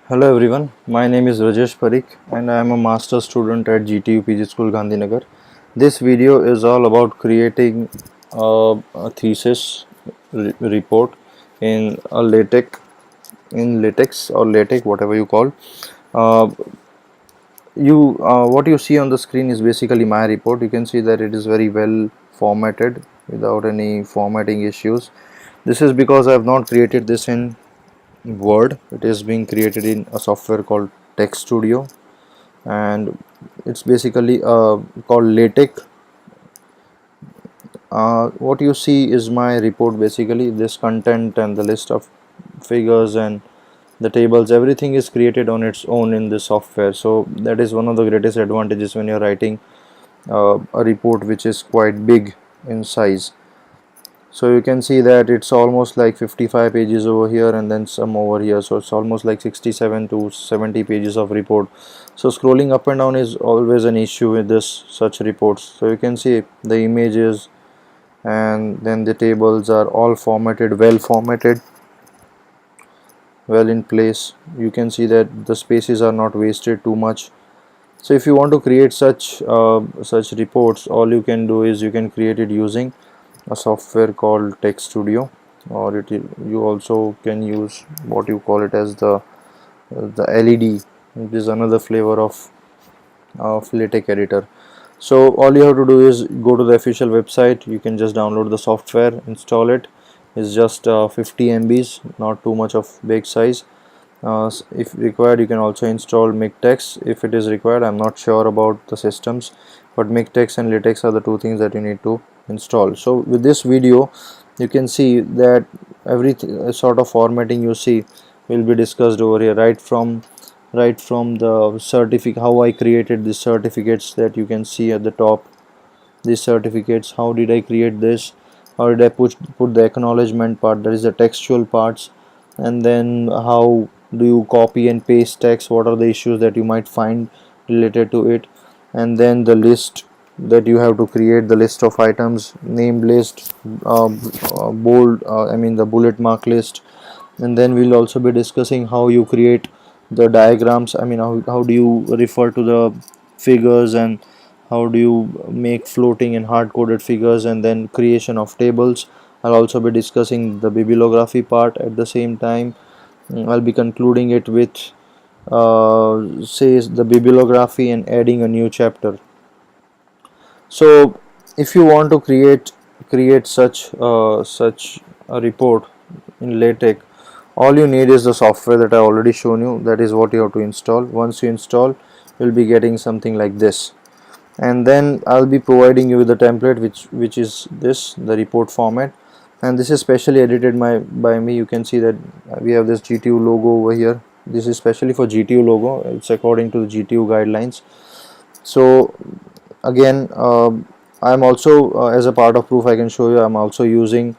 Hello everyone, my name is Rajesh Parikh and I am a master student at GTU PG School Gandhinagar. This video is all about creating a thesis report in a latex or latex, whatever you call. Uh, what you see on the screen is basically my report. You can see that it is very well formatted without any formatting issues. This is because I have not created this in Word. It is being created in a software called Text Studio, and it's basically called LaTeX. What you see is my report. Basically, this content and the list of figures and the tables, everything is created on its own in this software. So that is one of the greatest advantages when you're writing a report which is quite big in size. So you can see that it's almost like 55 pages over here and then some over here, so it's almost like 67 to 70 pages of report. So scrolling up and down is always an issue with this such reports. So you can see the images and then the tables are all formatted, well in place. You can see that the spaces are not wasted too much. So if you want to create such reports, all you can do is you can create it using a software called Text Studio, or you also can use what you call it as the LED, which is another flavor of LaTeX editor. So all you have to do is go to the official website. You can just download the software, install it. It's just 50 MBs, not too much of big size. If required, you can also install Mictex if it is required. I'm not sure about the systems, but Mictex and LaTeX are the two things that you need to install. So with this video, you can see that every sort of formatting you see will be discussed over here, right from the certificate, how I created these certificates that you can see at the top. These certificates, how did I create this, how did I put the acknowledgement part, that is the textual parts, and then how do you copy and paste text, what are the issues that you might find related to it, and then the list that you have to create, the list of items, named list, bold I mean the bullet mark list. And then we'll also be discussing how you create the diagrams. I mean, how do you refer to the figures, and how do you make floating and hard-coded figures, and then creation of tables. I'll also be discussing the bibliography part at the same time. I'll be concluding it with says the bibliography and adding a new chapter. So if you want to create such a report in LaTeX, all you need is the software that I already shown you. That is what you have to install. Once you install, you'll be getting something like this, and then I'll be providing you with the template, which is the report format, and this is specially edited by me. You can see that we have this GTU logo over here. This is specially for GTU logo. It's according to the GTU guidelines. So again, I'm also as a part of proof, I can show you I'm also using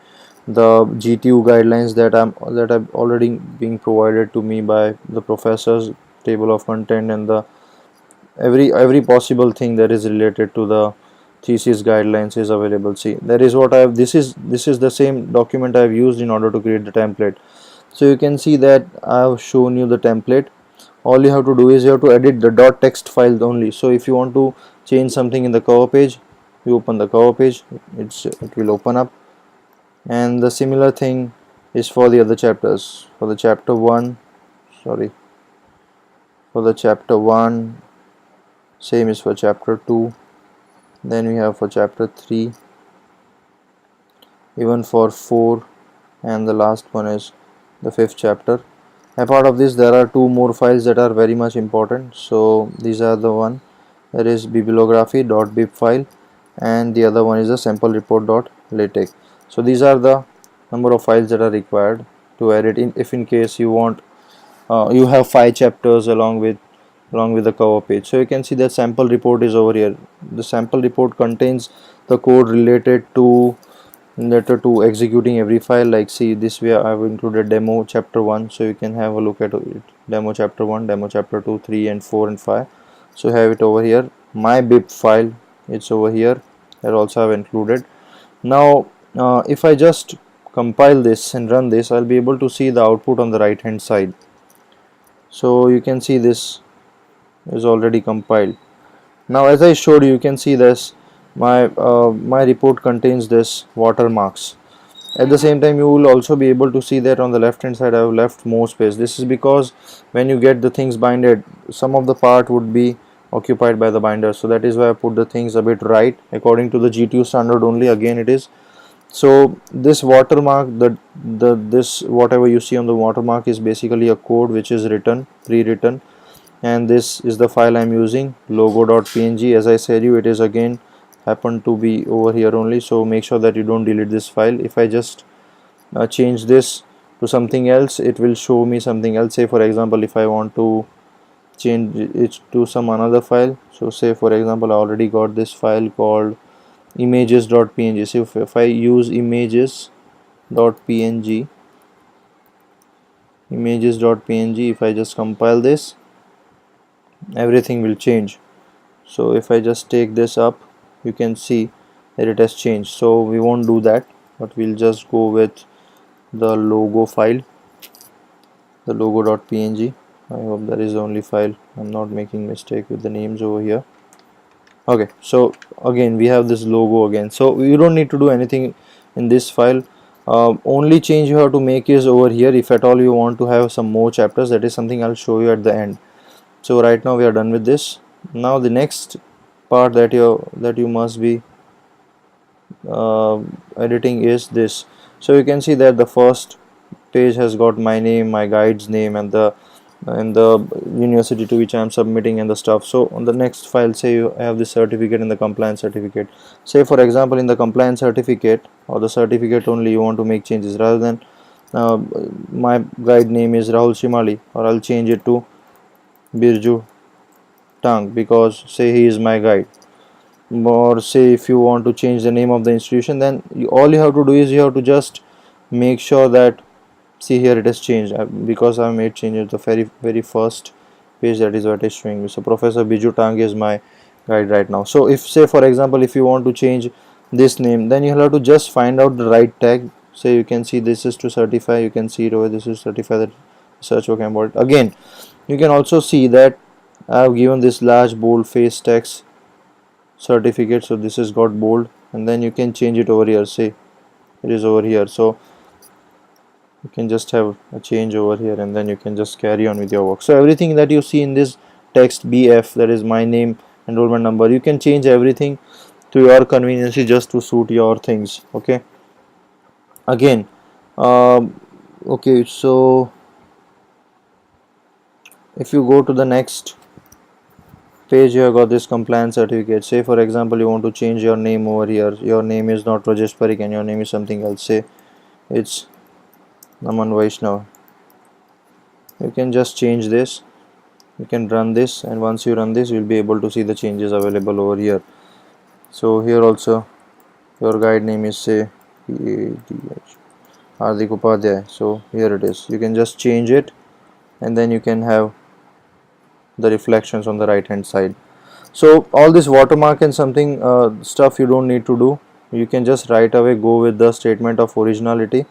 the GTU guidelines that I've already being provided to me by the professors. Table of content and the every possible thing that is related to the thesis guidelines is available. See, that is what I have. This is the same document I have used in order to create the template. So you can see that I have shown you the template. All you have to do is you have to edit the .text file only. So if you want to change something in the cover page, you open the cover page, it will open up. And the similar thing is for the other chapters. For the chapter 1, same is for chapter 2, then we have for chapter 3, even for 4, and the last one is the 5th chapter. Apart of this, there are two more files that are very much important. So these are the one, that is bibliography.bib file, and the other one is the sample report.latex. So these are the number of files that are required to edit in, if in case you want you have 5 chapters along with the cover page. So you can see that sample report is over here. The sample report contains the code related to executing every file. Like, see, this way I have included demo chapter 1, so you can have a look at it. Demo chapter 1, demo chapter 2, 3 and 4 and 5. So have it over here. My bib file, it's over here, that also have included. Now if I just compile this and run this, I'll be able to see the output on the right hand side. So you can see this is already compiled. Now as I showed you, you can see this, my report contains this watermarks. At the same time, you will also be able to see that on the left hand side I have left more space. This is because when you get the things binded, some of the part would be occupied by the binder, so that is why I put the things a bit right according to the GTU standard only. Again, it is so this watermark, the this whatever you see on the watermark is basically a code which is written, pre-written, and this is the file I'm using, logo.png. As I said you, it is again happen to be over here only, so make sure that you don't delete this file. If I just change this to something else, it will show me something else. Say for example, if I want to change it to some another file, so say for example, I already got this file called images.png. so if I use images.png, if I just compile this, everything will change. So if I just take this up, you can see that it has changed. So we won't do that, but we'll just go with the logo file, the logo.png. I hope that is the only file, I'm not making mistake with the names over here. Okay, so again we have this logo again, so you don't need to do anything in this file. Only change you have to make is over here. If at all you want to have some more chapters, that is something I'll show you at the end. So right now we are done with this. Now the next part that you must be editing is this. So you can see that the first page has got my name, my guide's name, and the university to which I am submitting and the stuff. So on the next file, say you have the certificate and the compliance certificate. Say for example, in the compliance certificate or the certificate only, you want to make changes. Rather than my guide name is Rahul Shimali, or I'll change it to Birju Tang, because say he is my guide. Or say if you want to change the name of the institution, then all you have to do is you have to just make sure that, see here it has changed because I made changes the very first page. That is what is showing me. So Professor Biju Tang is my guide right now. So if say for example, if you want to change this name, then you have to just find out the right tag. Say you can see this is to certify, you can see it over, this is certify that search work about. Again, you can also see that I have given this large bold face text certificate, so this is got bold, and then you can change it over here. Say it is over here, so you can just have a change over here, and then you can just carry on with your work. So everything that you see in this text BF, that is my name, enrollment number, you can change everything to your convenience just to suit your things. Okay, again okay, so if you go to the next page, you have got this compliance certificate. Say for example, you want to change your name over here. Your name is not Rajesh Parikh and your name is something else. Say it's Naman Vaishnav. You can just change this, you can run this, and once you run this, you will be able to see the changes available over here. So here also your guide name is say Hardik Upadhyay, so here it is. You can just change it, and then you can have the reflections on the right hand side. So all this watermark and something stuff you don't need to do. You can just right away go with the statement of originality.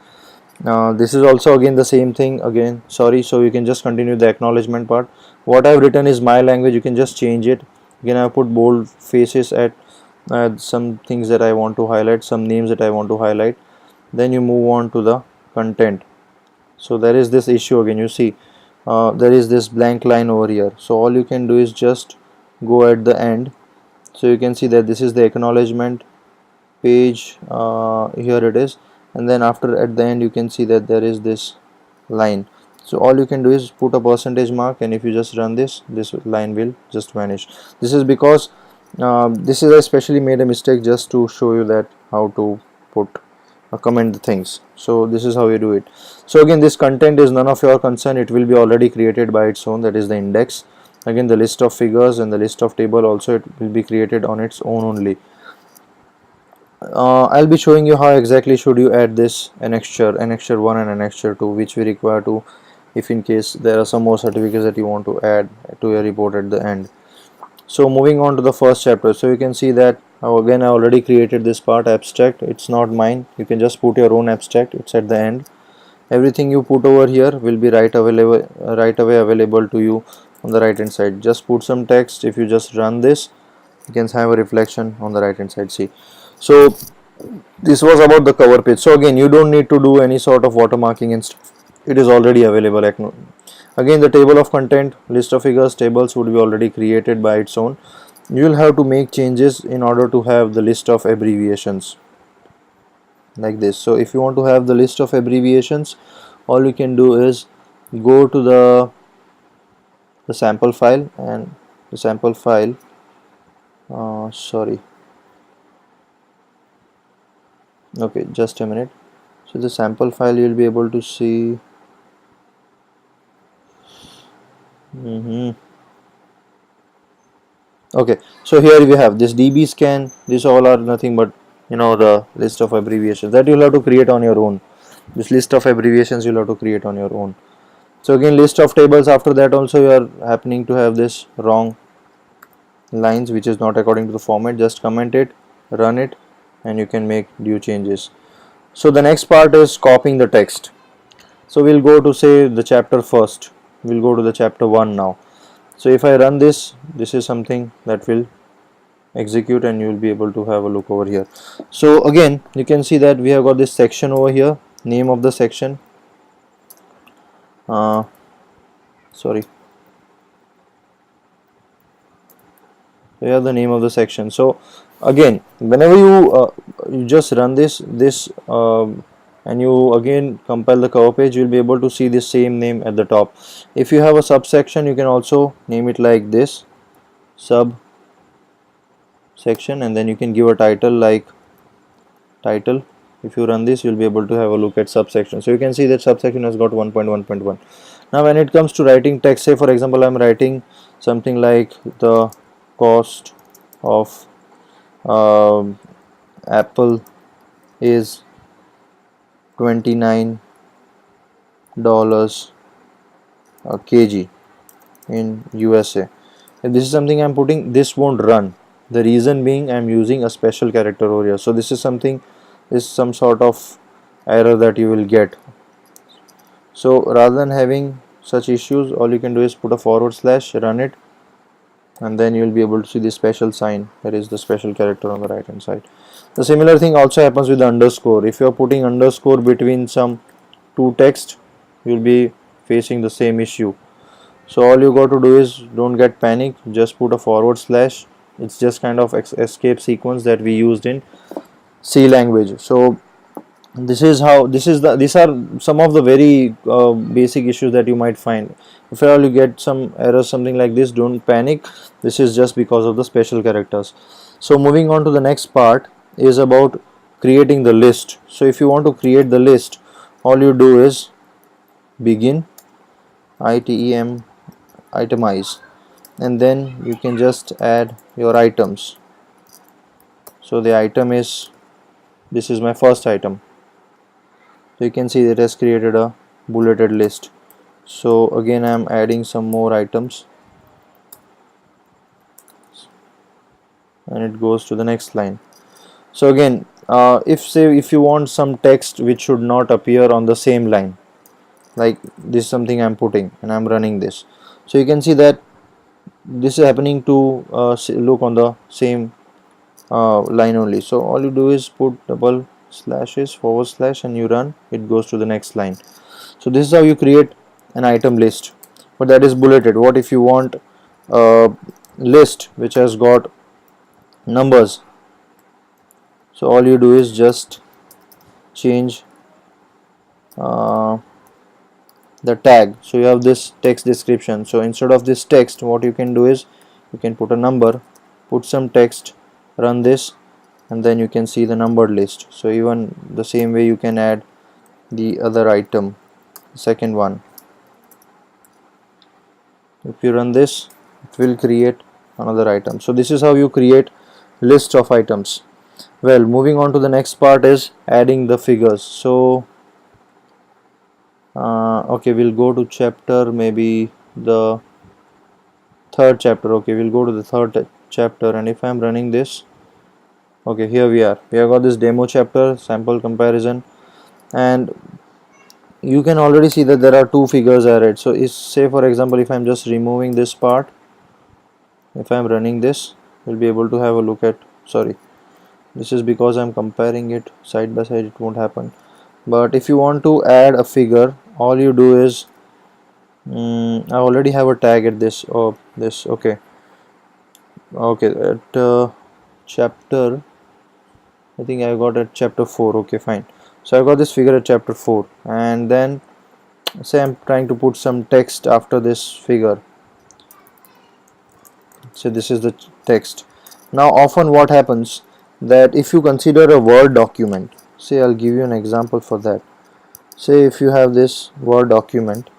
This is also again the same thing again, sorry. So you can just continue the acknowledgement part. What I've written is my language, you can just change it. Again, I put bold faces at some things that I want to highlight, some names that I want to highlight. Then you move on to the content. So there is this issue again, you see there is this blank line over here. So all you can do is just go at the end. So you can see that this is the acknowledgement page, here it is, and then after at the end you can see that there is this line. So all you can do is put a percentage mark, and if you just run this line will just vanish. This is because this is I specially made a mistake just to show you that how to put comment the things. So this is how you do it. So again, this content is none of your concern, it will be already created by its own, that is the index. Again, the list of figures and the list of table also, it will be created on its own only. I'll be showing you how exactly should you add this annexure 1 and annexure 2, which we require to, if in case there are some more certificates that you want to add to your report at the end. So moving on to the first chapter, so you can see that again I already created this part abstract. It's not mine, you can just put your own abstract, it's at the end. everything you put over here will be right away available to you on the right hand side. Just put some text. If you just run this, you can have a reflection on the right hand side. See, so this was about the cover page. So again, you don't need to do any sort of watermarking and stuff. It is already available. Again, the table of content, list of figures, tables would be already created by its own. You will have to make changes in order to have the list of abbreviations like this. So if you want to have the list of abbreviations, all you can do is go to the sample file, and the sample file, sorry, okay, just a minute. So the sample file, you'll be able to see. Okay, so here we have this db scan. These all are nothing but, the list of abbreviations that you'll have to create on your own. This list of abbreviations you'll have to create on your own. So again, list of tables. After that also you are happening to have this wrong lines which is not according to the format. Just comment it, run it, and you can make due changes. So the next part is copying the text. So we'll go to, say, the chapter first. We'll go to the chapter 1 now. So if I run this, this is something that will execute, and you will be able to have a look over here. So again, you can see that we have got this section over here, name of the section, sorry, we have the name of the section. So again, whenever you just run this and you again compile the cover page, you will be able to see the same name at the top. If you have a subsection, you can also name it like this, sub section, and then you can give a title like title. If you run this, you'll be able to have a look at subsection. So you can see that subsection has got 1.1.1. Now when it comes to writing text, say for example I'm writing something like the cost of apple is $29 a kg in USA. If this is something I'm putting, this won't run. The reason being, I'm using a special character over here. So this is some sort of error that you will get. So rather than having such issues, all you can do is put a /, run it, and then you will be able to see the special sign. That is the special character on the right hand side. The similar thing also happens with the underscore. If you are putting underscore between some two text, you will be facing the same issue. So all you got to do is, don't get panic, just put a /. It's just kind of escape sequence that we used in C language. So these are some of the very basic issues that you might find. If at all you get some errors, something like this, don't panic. This is just because of the special characters. So moving on to the next part is about creating the list. So if you want to create the list, all you do is begin itemize, and then you can just add your items. So the item is, this is my first item. So you can see that it has created a bulleted list. So again I am adding some more items, and it goes to the next line. So again, if you want some text which should not appear on the same line, like this is something I'm putting and I'm running this, so you can see that this is happening to look on the same line only. So all you do is put double slashes, / and you run, it goes to the next line. So this is how you create an item list, but that is bulleted. What if you want a list which has got numbers? So all you do is just change the tag. So you have this text description. So instead of this text, what you can do is you can put a number, put some text, run this, and then you can see the numbered list. So even the same way you can add the other item, second one. If you run this, it will create another item. So this is how you create list of items. Well, moving on to the next part is adding the figures. So okay, we'll go to chapter, maybe the third chapter. Okay, we'll go to the third chapter, and if I'm running this, okay, here we have got this demo chapter, sample comparison, and you can already see that there are two figures added. So say for example, if I'm just removing this part, if I'm running this, we'll be able to have a look at, sorry, this is because I'm comparing it side by side, it won't happen. But if you want to add a figure, all you do is I already have a tag at this, okay, at chapter, I think I got at chapter 4. Okay, fine. So I got this figure at chapter 4, and then say I'm trying to put some text after this figure. So this is the text. Now often what happens, that if you consider a Word document, say I'll give you an example for that. Say if you have this Word document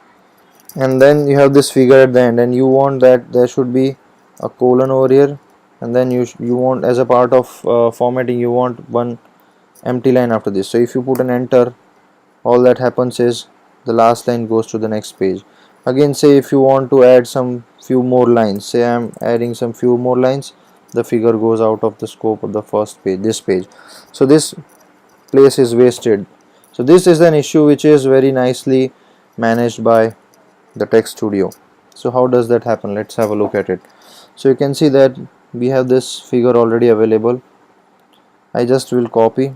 and then you have this figure at the end, and you want that there should be a colon over here, and then you want, as a part of formatting, you want one empty line after this. So if you put an enter, all that happens is the last line goes to the next page. Again, say if you want to add some few more lines, say I'm adding some few more lines, the figure goes out of the scope of the first page, this page. So this place is wasted. So this is an issue which is very nicely managed by the text studio. So how does that happen? Let's have a look at it. So you can see that we have this figure already available. I just will copy.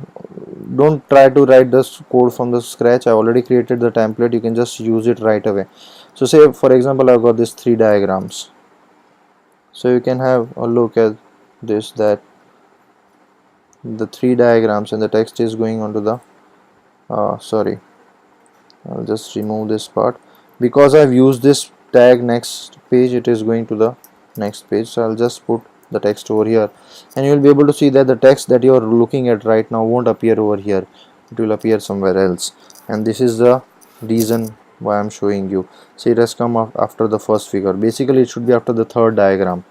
Don't try to write this code from the scratch. I already created the template. You can just use it right away. So say for example, I've got these 3 diagrams. So you can have a look at this, that the 3 diagrams and the text is going onto the sorry, I'll just remove this part. Because I've used this tag next page, it is going to the next page. So I'll just put the text over here, and you will be able to see that the text that you are looking at right now won't appear over here, it will appear somewhere else. And this is the reason why I'm showing you. See, it has come after the first figure. Basically it should be after the third diagram.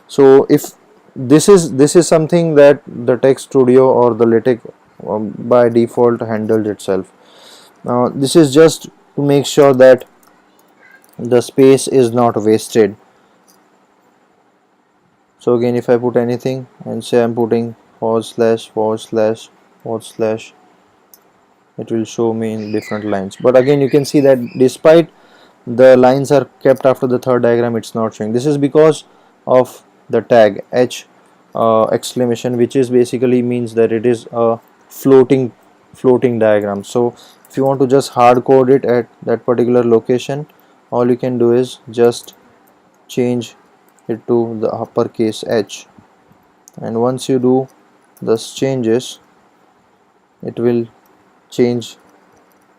So if this is something that the text studio or the LaTeX by default handled itself. Now this is just to make sure that the space is not wasted. So again, if I put anything and say I'm putting forward slash forward slash forward slash, it will show me in different lines. But again, you can see that despite the lines are kept after the third diagram, it's not showing. This is because of the tag H exclamation, which is basically means that it is a floating diagram. So if you want to just hard code it at that particular location, all you can do is just change it to the uppercase H, and once you do those changes, it will change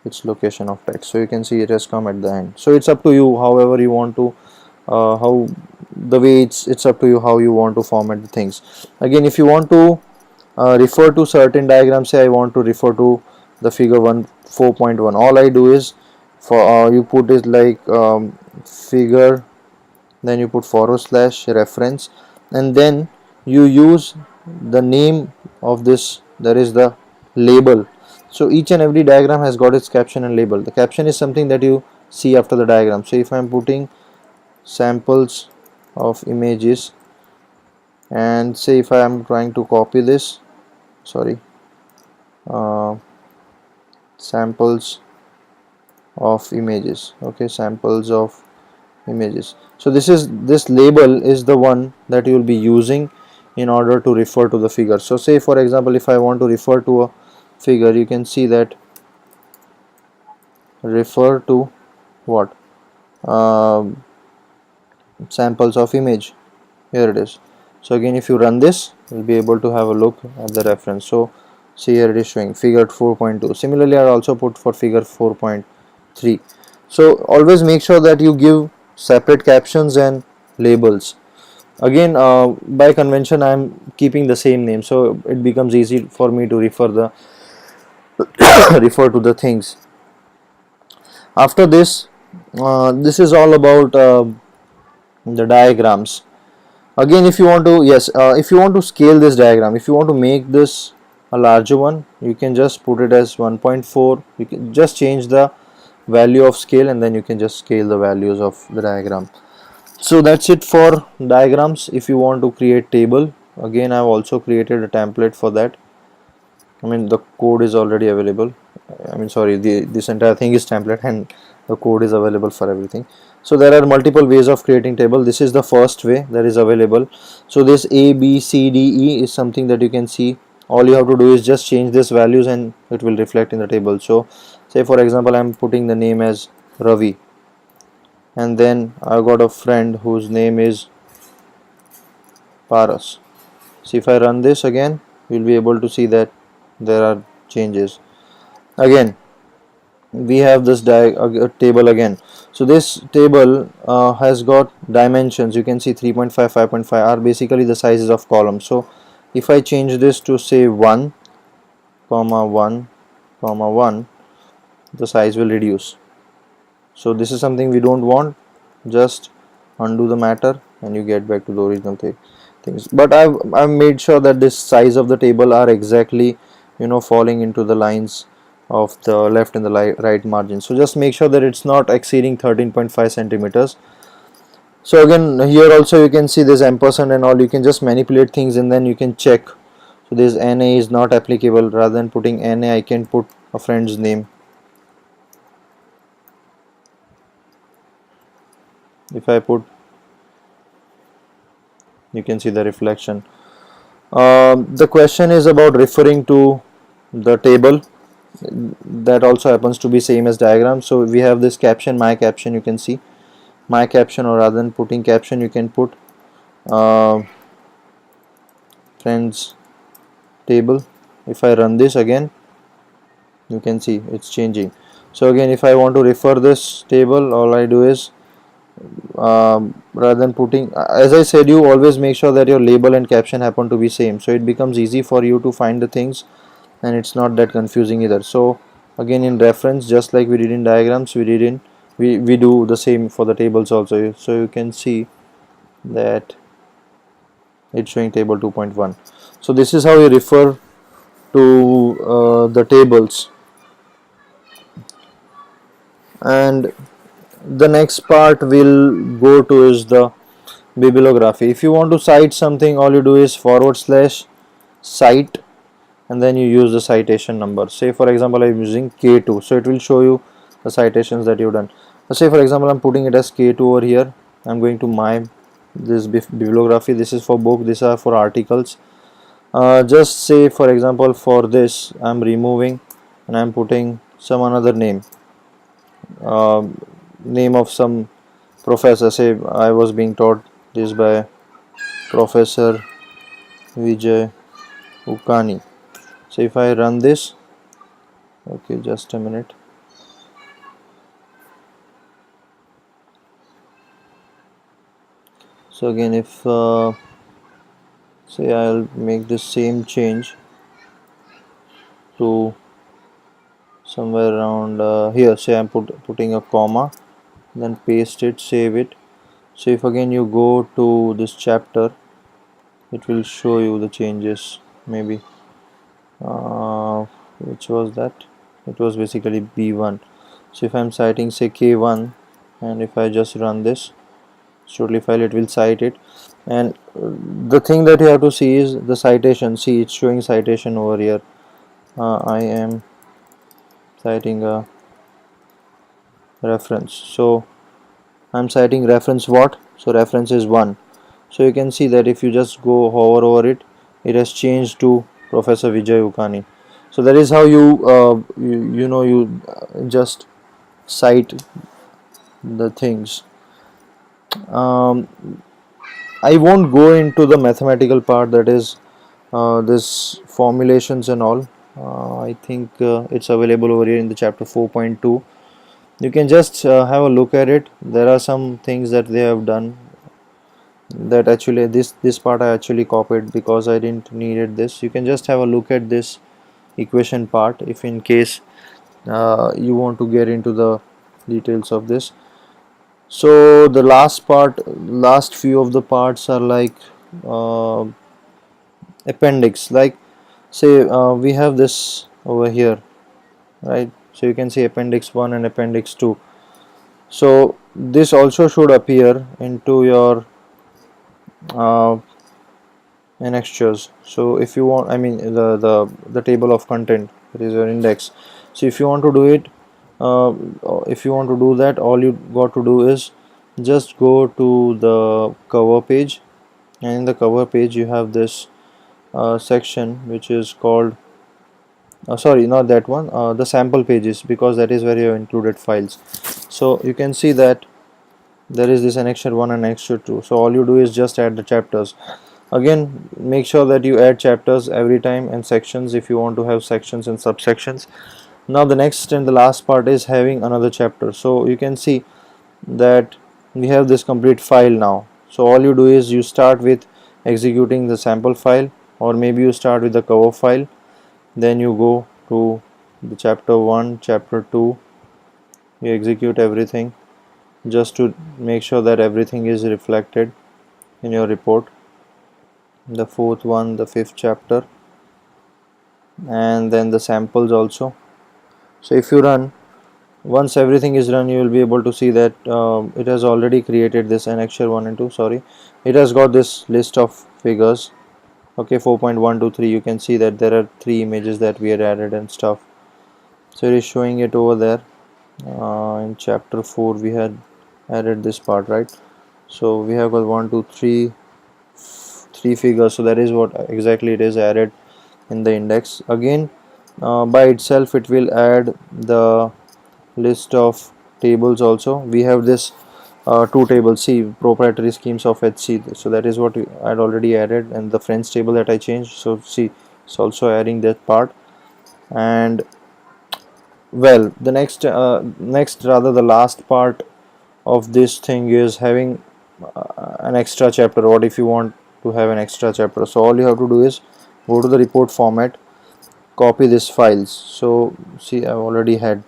its location of text. So you can see it has come at the end. So it's up to you, however you want to how the way it's up to you how you want to format the things. Again, if you want to refer to certain diagrams, say I want to refer to the figure 4.1, all I do is for you put is like figure, then you put forward slash reference, and then you use the name of this, that is the label. So each and every diagram has got its caption and label. The caption is something that you see after the diagram. So if I am putting samples of images, and say if I am trying to copy this, sorry, samples of images, okay, samples of images. So this label is the one that you will be using in order to refer to the figure. So say for example, if I want to refer to a figure, you can see that refer to what, samples of image, here it is. So again, if you run this, you'll be able to have a look at the reference. So see, here it is showing figure 4.2. Similarly, I also put for figure 4.3. So always make sure that you give separate captions and labels. Again, by convention I am keeping the same name, so it becomes easy for me to refer to the things. After this, this is all about the diagrams. Again, if you want to, if you want to scale this diagram, if you want to make this a larger one, you can just put it as 1.4. you can just change the value of scale, and then you can just scale the values of the diagram. So that's it for diagrams. If you want to create table, again I've also created a template for that. I mean, the code is already available. I mean, sorry, this entire thing is template and the code is available for everything. So there are multiple ways of creating table. This is the first way that is available. So this A, B, C, D, E is something that you can see. All you have to do is just change these values and it will reflect in the table. So say for example, I'm putting the name as Ravi, and then I got a friend whose name is Paras. So if I run this again, you'll be able to see that there are changes. Again, we have this table again. So this table has got dimensions. You can see 3.5, 5.5 are basically the sizes of columns. So if I change this to say 1 comma 1 comma 1, the size will reduce. So this is something we don't want. Just undo the matter and you get back to the original things. But I've made sure that this size of the table are exactly, you know, falling into the lines of the left and the right margin. So just make sure that it's not exceeding 13.5 centimeters. So again, here also you can see this ampersand and all. You can just manipulate things and then you can check. So this NA is not applicable. Rather than putting NA, I can put a friend's name. If I put, you can see the reflection. The question is about referring to the table. That also happens to be same as diagram. So we have this caption, my caption. You can see my caption, or rather than putting caption, you can put uh, friends table. If I run this again, you can see it's changing. So again, if I want to refer this table, all I do is rather than putting, as I said, you always make sure that your label and caption happen to be same, so it becomes easy for you to find the things and it's not that confusing either. So again, in reference, just like we did in diagrams, we do the same for the tables also. So you can see that it's showing table 2.1. So this is how you refer to the tables. And the next part we'll go to is the bibliography. If you want to cite something, all you do is /cite and then you use the citation number. Say for example, I'm using K2, so it will show you the citations that you've done. Say for example, I'm putting it as K2 over here. I'm going to my this bibliography. This is for book, these are for articles. Just say for example, for this I'm removing and I'm putting some another name, uh, name of some professor. Say I was being taught this by Professor Vijay Ukani. So if I run this, okay, just a minute. So again, if say I'll make the same change to somewhere around here. Say I'm putting a comma, then paste it, save it. So if again you go to this chapter, it will show you the changes. Maybe which was that? It was basically B1. So if I'm citing say K1, and if I just run this totally file, it will cite it. And the thing that you have to see is the citation. See, it's showing citation over here. I am citing a reference, so I'm citing reference what? So reference is 1. So you can see that if you just go hover over it, it has changed to Professor Vijay Ukani. So that is how you just cite the things. um, I won't go into the mathematical part, that is this formulations and all. I think it's available over here in the chapter 4.2. You can just have a look at it. There are some things that they have done that actually this part I actually copied because I didn't needed this. You can just have a look at this equation part if in case you want to get into the details of this. So the last few of the parts are like uh, appendix. Like say we have this over here, right? So you can see appendix 1 and appendix 2. So this also should appear into your annexures. So if you want, I mean the table of content, that is your index. So if you want to do it, if you want to do that, all you got to do is just go to the cover page, and in the cover page you have this section which is called sorry, not that one, the sample pages, because that is where you have included files. So you can see that there is this annexure 1 and annexure 2. So all you do is just add the chapters. Again, make sure that you add chapters every time, and sections if you want to have sections and subsections. Now the next and the last part is having another chapter. So you can see that we have this complete file now. So all you do is you start with executing the sample file, or maybe you start with the cover file, then you go to the chapter 1, chapter 2, you execute everything just to make sure that everything is reflected in your report, the fourth one, the fifth chapter, and then the samples also. So if you run, once everything is run, you will be able to see that it has already created this annexure 1 and 2. Sorry, it has got this list of figures. Okay, 4.123, you can see that there are 3 images that we had added and stuff. So it is showing it over there. In chapter 4 we had added this part, right? So we have got 1 2 3 figures, so that is what exactly it is added in the index. Again, by itself it will add the list of tables also. We have this 2 tables, see, proprietary schemes of HC, so that is what I had already added, and the friends table that I changed. So see, it's also adding that part. And well, the next rather the last part of this thing is having an extra chapter. What if you want to have an extra chapter? So all you have to do is go to the report format, copy these files. So see, I've already had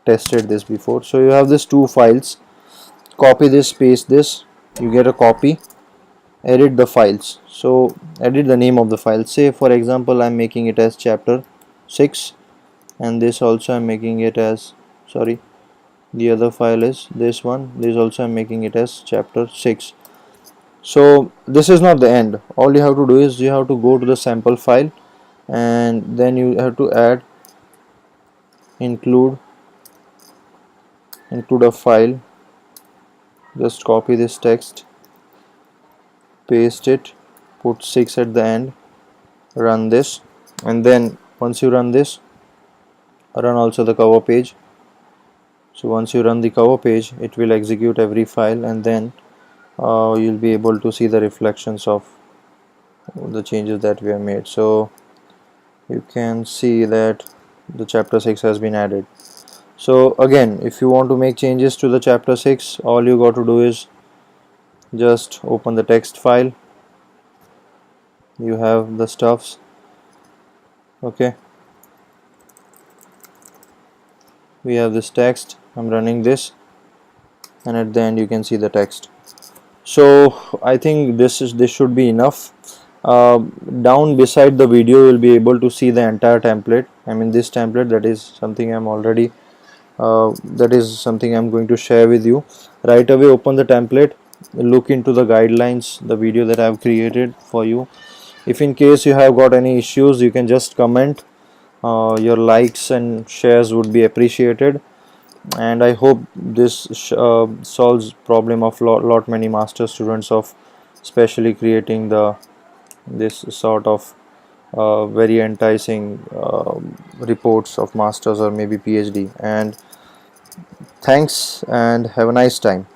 tested this before. So you have these 2 files, copy this, paste this, you get a copy, edit the files. So edit the name of the file. Say for example I'm making it as chapter 6, and this also I'm making it as, sorry, the other file is this one, this also I'm making it as chapter 6. So this is not the end. All you have to do is you have to go to the sample file, and then you have to add include a file. Just copy this text, paste it, put 6 at the end, run this, and then once you run this, run also the cover page. So once you run the cover page, it will execute every file, and then you'll be able to see the reflections of the changes that we have made. So you can see that the chapter 6 has been added. So again, if you want to make changes to the chapter 6, all you got to do is just open the text file. You have the stuffs. Okay, we have this text. I'm running this, and at the end you can see the text. So I think this should be enough. Down beside the video you will be able to see the entire template. I mean this template, that is something I'm already that is something I'm going to share with you. Right away open the template, look into the guidelines, the video that I've created for you. If in case you have got any issues, you can just comment. Your likes and shares would be appreciated, and I hope this solves problem of lot many master students of especially creating this sort of very enticing reports of masters or maybe PhD. And thanks, and have a nice time.